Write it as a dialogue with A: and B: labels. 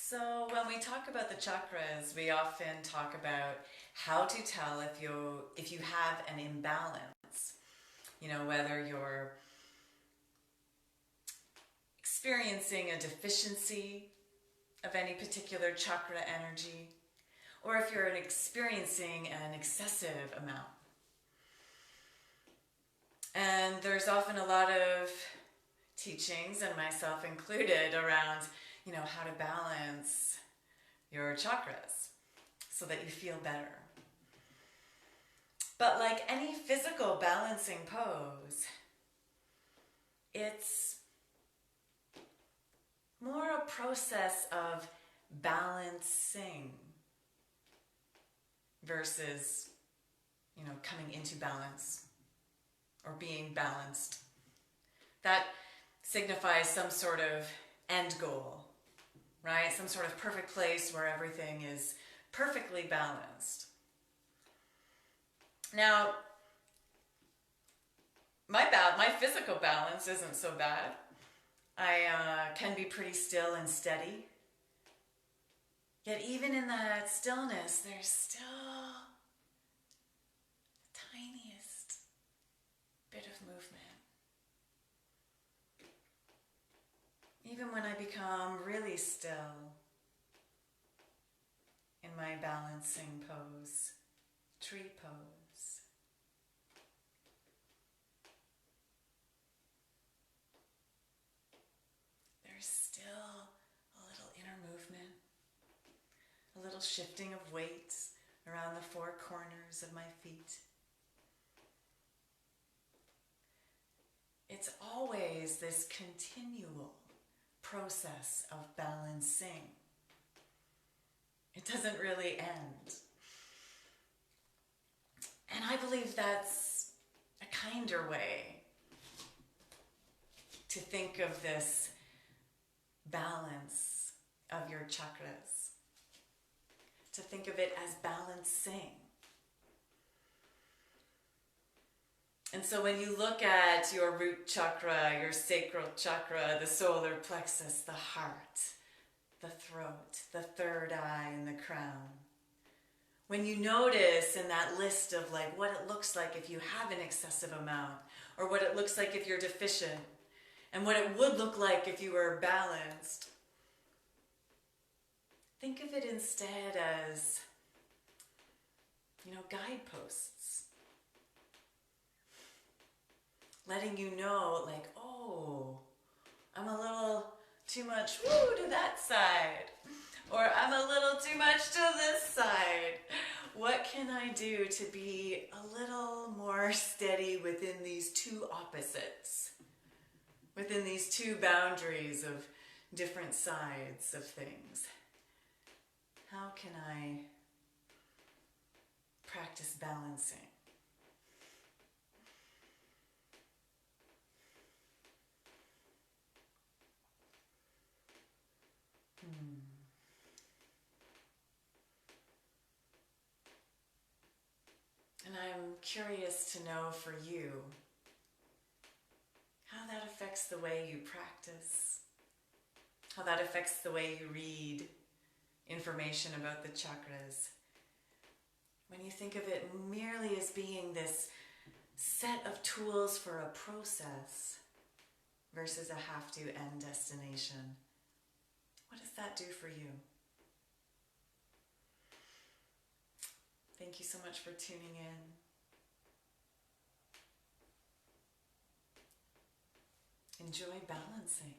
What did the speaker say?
A: So when we talk about the chakras, we often talk about how to tell if you have an imbalance. You know, whether you're experiencing a deficiency of any particular chakra energy, or if you're experiencing an excessive amount. And there's often a lot of teachings, and myself included, around, how to balance your chakras so that you feel better. But like any physical balancing pose, it's more a process of balancing versus, coming into balance or being balanced. That signifies some sort of end goal, right? Some sort of perfect place where everything is perfectly balanced. Now, my physical balance isn't so bad. I can be pretty still and steady. Yet even in that stillness, there's still the tiniest bit of movement. Even when I become really still in my balancing pose, tree pose, there's still a little inner movement, a little shifting of weights around the four corners of my feet. It's always this continual process of balancing. It doesn't really end. And I believe that's a kinder way to think of this balance of your chakras. To think of it as balancing. And so when you look at your root chakra, your sacral chakra, the solar plexus, the heart, the throat, the third eye, and the crown, when you notice in that list of what it looks like if you have an excessive amount, or what it looks like if you're deficient, and what it would look like if you were balanced, think of it instead as, guideposts. Letting you know, I'm a little too much to that side. Or I'm a little too much to this side. What can I do to be a little more steady within these two opposites? Within these two boundaries of different sides of things? How can I practice balancing? And I'm curious to know for you how that affects the way you practice, how that affects the way you read information about the chakras. When you think of it merely as being this set of tools for a process versus a have-to end destination, what does that do for you? Thank you so much for tuning in. Enjoy balancing.